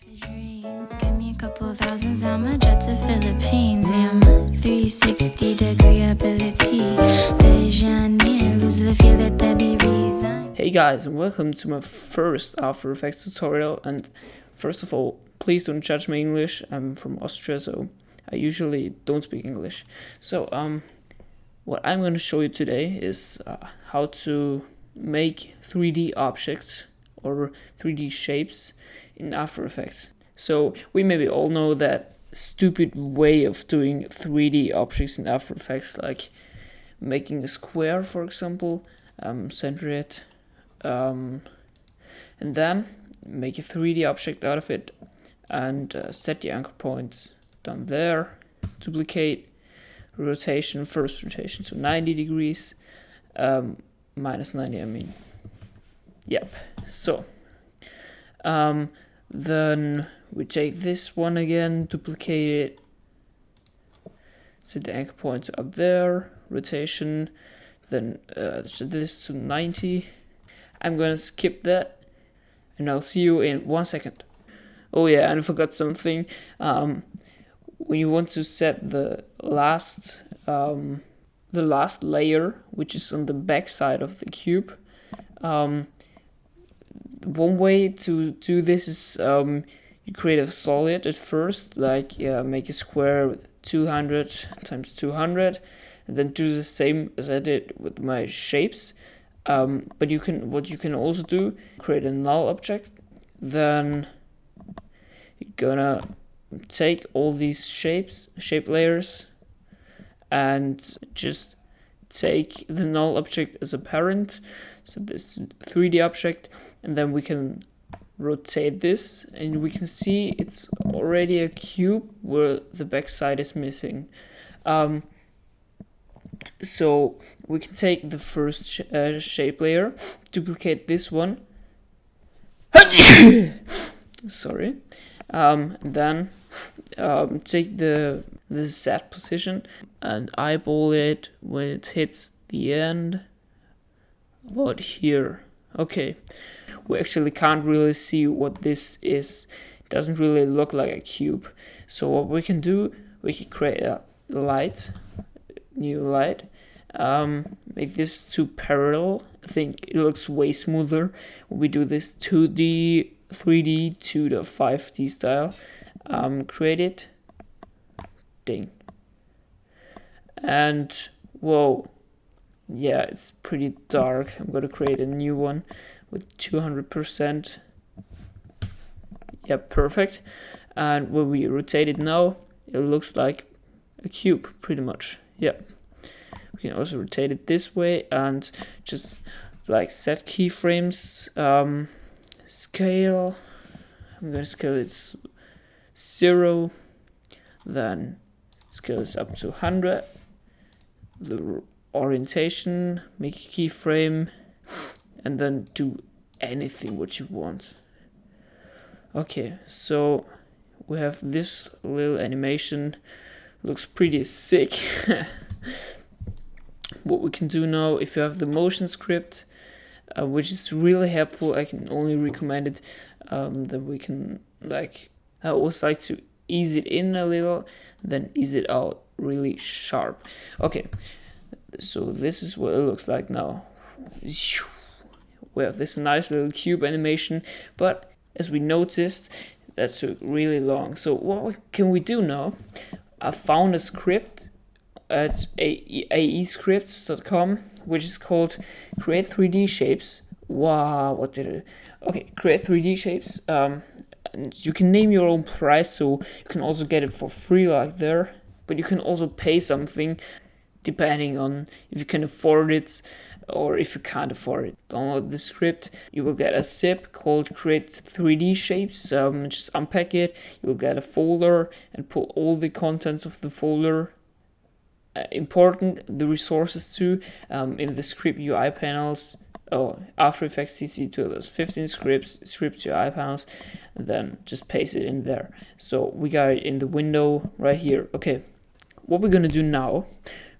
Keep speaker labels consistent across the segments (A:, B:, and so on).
A: Dream. Give me a couple thousands, I'm a jet to Philippines. Yeah, I'm a 360-degree ability. Visioneer, lose the feel that there be reason.
B: Hey guys, and welcome to my first After Effects tutorial. And first of all, please don't judge my English. I'm from Austria, so I usually don't speak English. So what I'm going to show you today is how to make 3D objects or 3D shapes in After Effects. So we maybe all know that stupid way of doing 3D objects in After Effects, like making a square, for example, center it, and then make a 3D object out of it, and set the anchor point down there, duplicate, rotation, first rotation to 90 degrees, minus 90, I mean. Yep. So then we take this one again, duplicate it, set the anchor point up there, rotation, then set this to 90. I'm gonna skip that, and I'll see you in 1 second. Oh yeah, and I forgot something. When you want to set the last layer, which is on the back side of the cube, one way to do this is you create a solid at first, like make a square with 200 times 200, and then do the same as I did with my shapes. But what you can also do, create a null object. Then you're gonna take all these shape layers and just take the null object as a parent, so this 3D object, and then we can rotate this, and we can see it's already a cube where the back side is missing. So we can take the first shape layer, duplicate this one, sorry, and then take the Z position and eyeball it when it hits the end, about here. Okay, we actually can't really see what this is. It doesn't really look like a cube. So what we can do, we can create a light, new light, make this two parallel. I think it looks way smoother when we do this 2D, 3D to the 5D style. Create it, ding, and whoa, yeah, it's pretty dark. I'm gonna create a new one with 200%. Yeah, perfect. And when we rotate it now, it looks like a cube, pretty much. Yeah. We can also rotate it this way and just like set keyframes, scale. I'm gonna scale it 0, then scale this up to 100. The orientation, make a keyframe, and then do anything what you want. Okay, so we have this little animation, looks pretty sick. What we can do now, if you have the motion script, which is really helpful, I can only recommend it, that we can, like, I always like to ease it in a little, then ease it out really sharp. Okay, so this is what it looks like now. We have this nice little cube animation, but as we noticed, that took really long. So what can we do now? I found a script at aescripts.com, which is called Create 3D Shapes. Wow, what did it? Okay, Create 3D Shapes. And you can name your own price, so you can also get it for free like there, but you can also pay something depending on if you can afford it or if you can't afford it. Download the script, you will get a zip called Create 3D Shapes. Just unpack it, you will get a folder and put all the contents of the folder. Important, the resources too, in the script UI panels. After Effects CC to those 15 scripts UI panels, and then just paste it in there. So we got it in the window right here. Okay, what we're gonna do now,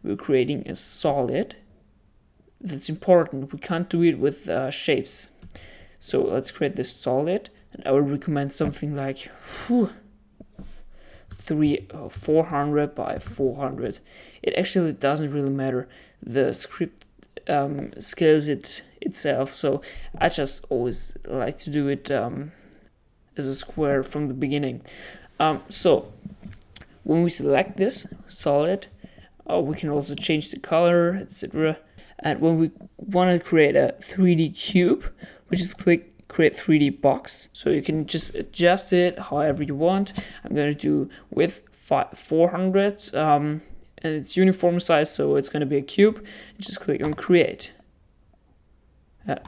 B: we're creating a solid. That's important. We can't do it with shapes. So let's create this solid, And I would recommend something like 400 by 400. It actually doesn't really matter. The script scales it itself, so I just always like to do it as a square from the beginning. So when we select this solid, we can also change the color, etc. And when we want to create a 3D cube, we just click create 3D box. So you can just adjust it however you want. I'm going to do width 400 and it's uniform size, so it's going to be a cube. Just click on create.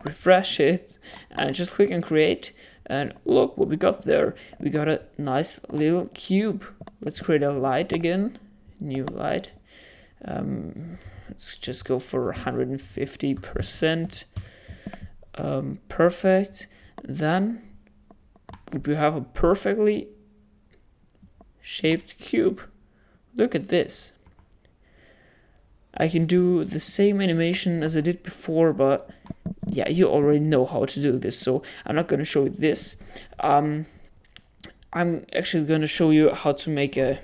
B: Refresh it and just click on create, and look what we got there. We got a nice little cube. Let's create a light again, new light. Let's just go for 150%. Perfect. Then we have a perfectly shaped cube. Look at this. I can do the same animation as I did before, but yeah, you already know how to do this, so I'm not going to show you this. I'm actually going to show you how to make a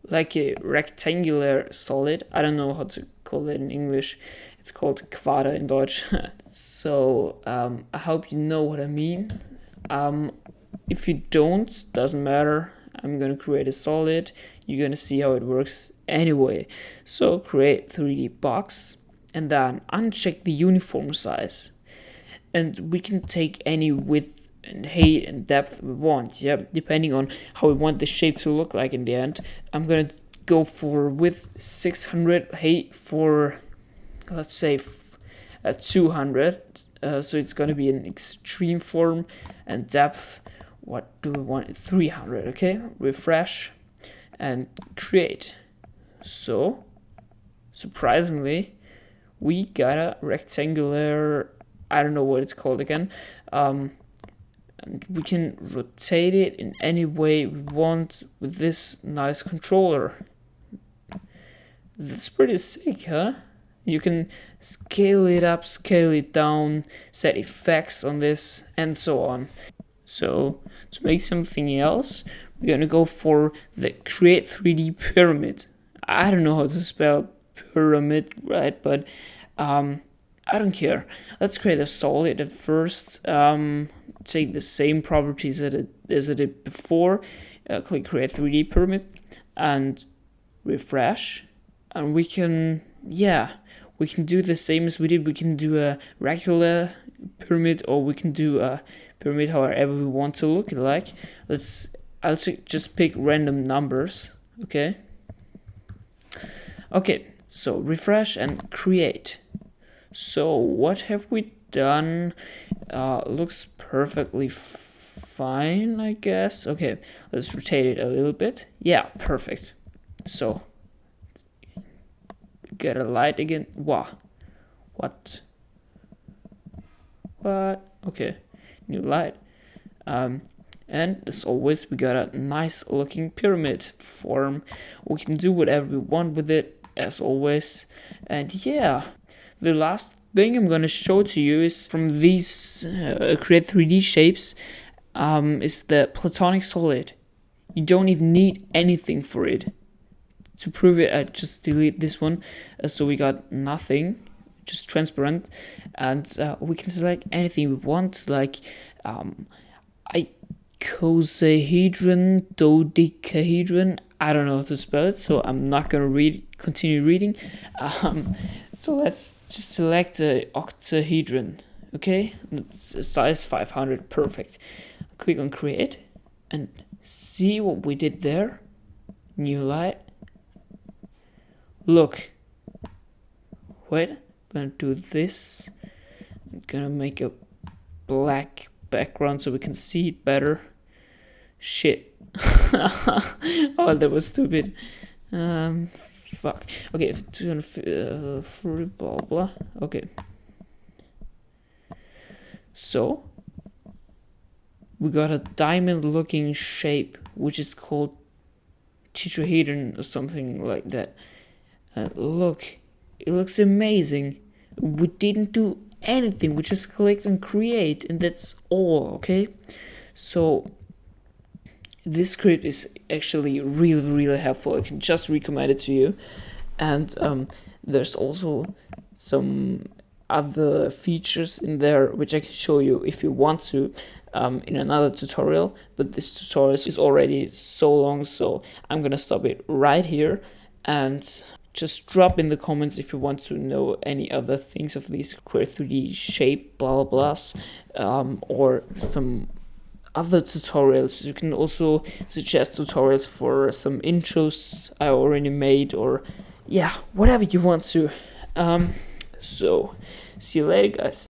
B: rectangular solid. I don't know how to call it in English. It's called Quader in Deutsch. So I hope you know what I mean. If you don't, doesn't matter. I'm going to create a solid. You're going to see how it works anyway. So create 3D box and then uncheck the uniform size. And we can take any width and height and depth we want, yeah, depending on how we want the shape to look like in the end. I'm going to go for width 600, height for, let's say, 200. So it's going to be an extreme form, and depth, what do we want? 300, okay? Refresh and create. So, surprisingly, we got a rectangular, I don't know what it's called again, and we can rotate it in any way we want with this nice controller. That's pretty sick, huh? You can scale it up, scale it down, set effects on this, and so on. So, to make something else, we're gonna go for the Create 3D Pyramid. I don't know how to spell pyramid, right? But I don't care. Let's create a solid at first. Take the same properties as I did before. Click Create 3D Pyramid and refresh. And we can do the same as we did. We can do a regular pyramid, or we can do a pyramid however we want to look like. I'll just pick random numbers. Okay, so refresh and create. So what have we done? Looks perfectly fine, I guess. Okay, let's rotate it a little bit. Yeah, perfect. So get a light again. Wow. What? Okay, new light. And as always, we got a nice looking pyramid form. We can do whatever we want with it, as always. And yeah, the last thing I'm gonna show to you is from these Create 3D shapes, is the Platonic Solid. You don't even need anything for it. To prove it, I just delete this one, so we got nothing, just transparent, and we can select anything we want, like icosahedron, dodecahedron. I don't know how to spell it, so I'm not gonna continue reading. So let's just select the octahedron. Okay, it's size 500, perfect. Click on create and see what we did there. New light. Look. Wait, I'm gonna do this. I'm gonna make a black background so we can see it better. Shit. Oh, that was stupid. Fuck. Okay, 240, blah blah. Okay. So we got a diamond-looking shape, which is called tetrahedron or something like that. Look, it looks amazing. We didn't do anything. We just clicked on create, and that's all. Okay. So this script is actually really, really helpful. I can just recommend it to you. And there's also some other features in there which I can show you if you want to in another tutorial, but this tutorial is already so long, so I'm gonna stop it right here. And just drop in the comments if you want to know any other things of these Queer 3D shape blah blah blahs, or some other tutorials. You can also suggest tutorials for some intros I already made, or yeah, whatever you want to. So see you later, guys.